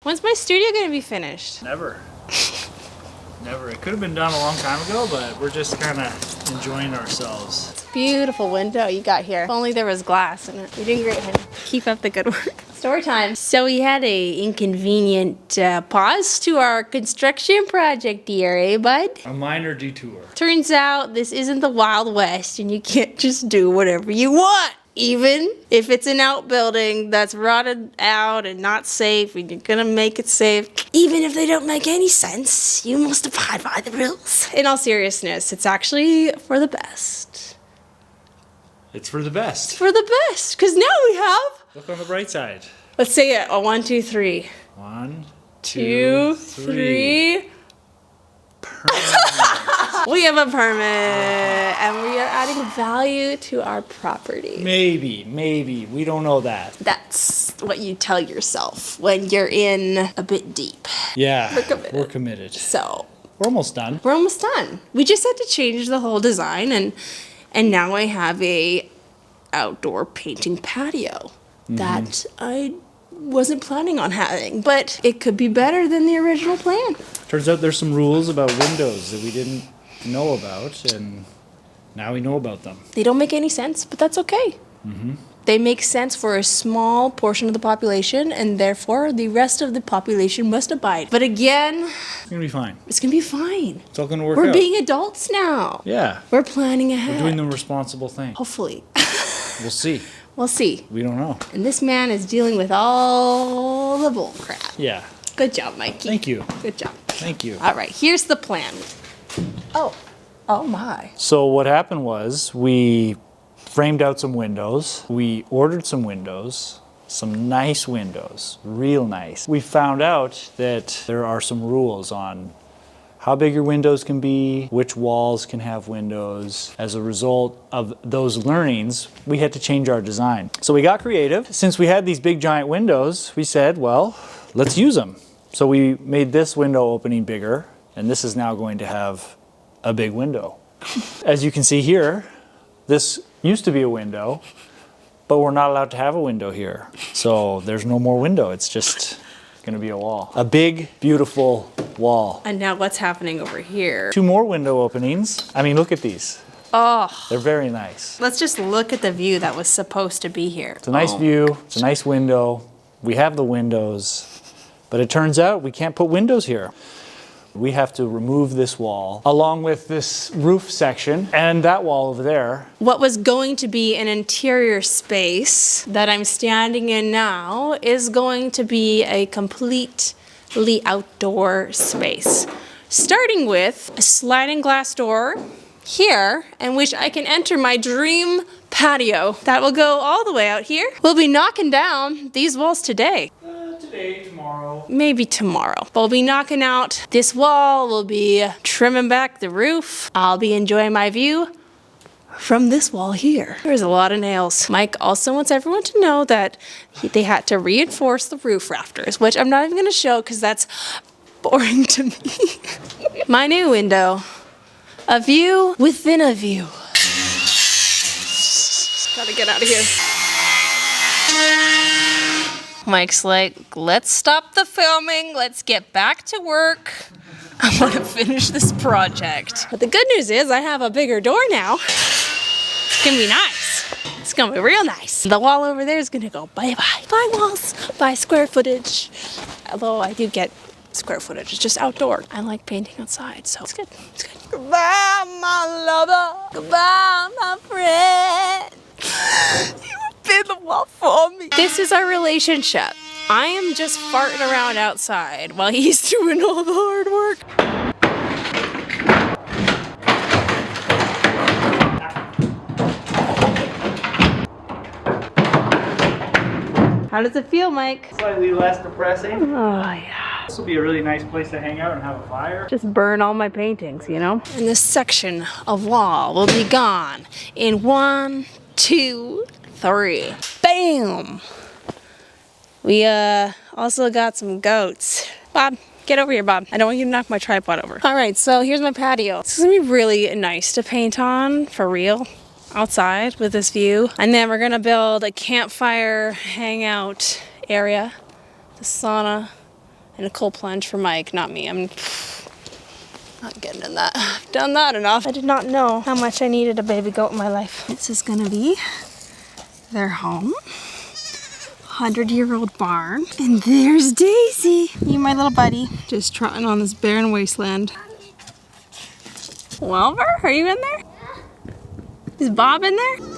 When's my studio gonna be finished? Never. Never. It could have been done a long time ago, but we're just kind of enjoying ourselves. It's a beautiful window you got here. If only there was glass in it. You're doing great, honey. Keep up the good work. Story time. So we had a inconvenient pause to our construction project here, eh, bud? A minor detour. Turns out this isn't the Wild West and you can't just do whatever you want. Even if it's an outbuilding that's rotted out and not safe, and you're gonna make it safe, even if they don't make any sense, you must abide by the rules. In all seriousness, it's actually for the best. It's for the best. For the best, because now we have... Look on the bright side. Let's say it. 1, 2, 3. 1, 2, 3. We have a permit, and we are adding value to our property. Maybe. We don't know that. That's what you tell yourself when you're in a bit deep. Yeah, We're committed. So, we're almost done. We're almost done. We just had to change the whole design, and now I have a outdoor painting patio that I wasn't planning on having, but it could be better than the original plan. Turns out there's some rules about windows that we didn't know about, and now we know about them. They don't make any sense, but that's okay. They make sense for a small portion of the population, and therefore the rest of the population must abide. But again, It's gonna be fine. it's gonna be fine. It's all gonna work out. We're being adults now. Yeah. We're planning ahead. We're doing the responsible thing. Hopefully. We'll see. We'll see. We don't know. And this man is dealing with all the bull crap. Yeah. Good job, Mikey. Thank you. Good job. Thank you. All right, here's the plan. Oh my. So what happened was we framed out some windows. We ordered some windows, some nice windows, real nice. We found out that there are some rules on how big your windows can be, which walls can have windows. As a result of those learnings, we had to change our design. So we got creative. Since we had these big giant windows, we said, well, let's use them. So we made this window opening bigger, and this is now going to have a big window. As you can see here, this used to be a window, but we're not allowed to have a window here. So there's no more window. It's just gonna be a wall. A big, beautiful wall. And now what's happening over here? 2 more window openings. I mean, look at these. Oh. They're very nice. Let's just look at the view that was supposed to be here. It's a nice view. It's a nice window. We have the windows, but it turns out we can't put windows here. We have to remove this wall along with this roof section and that wall over there. What was going to be an interior space that I'm standing in now is going to be a completely outdoor space. Starting with a sliding glass door here, in which I can enter my dream patio that will go all the way out here. We'll be knocking down these walls today. Today, tomorrow. Maybe tomorrow. We'll be knocking out this wall. We'll be trimming back the roof. I'll be enjoying my view from this wall here. There's a lot of nails. Mike also wants everyone to know that they had to reinforce the roof rafters, which I'm not even gonna show because that's boring to me. My new window. A view within a view. Gotta get out of here. Mike's like, let's stop the filming. Let's get back to work. I want to finish this project. But the good news is I have a bigger door now. It's gonna be nice. It's gonna be real nice. The wall over there is gonna go bye-bye. Bye walls, bye square footage. Although I do get square footage, it's just outdoor. I like painting outside, so it's good, it's good. Goodbye, my lover. Goodbye, my friend. You've been the wall for me. This is our relationship. I am just farting around outside while he's doing all the hard work. How does it feel, Mike? Slightly less depressing. Oh, yeah. This will be a really nice place to hang out and have a fire. Just burn all my paintings, you know? And this section of wall will be gone in 1, 2, 3. Bam! We also got some goats. Bob, get over here, Bob. I don't want you to knock my tripod over. All right, so here's my patio. This is gonna be really nice to paint on, for real, outside with this view. And then we're gonna build a campfire hangout area, the sauna, And a cold plunge for Mike, not me. I'm not getting in that. I've done that enough. I did not know how much I needed a baby goat in my life. This is gonna be their home. 100-year-old barn. And there's Daisy. You, my little buddy. Just trotting on this barren wasteland. Wilbur, are you in there? Is Bob in there?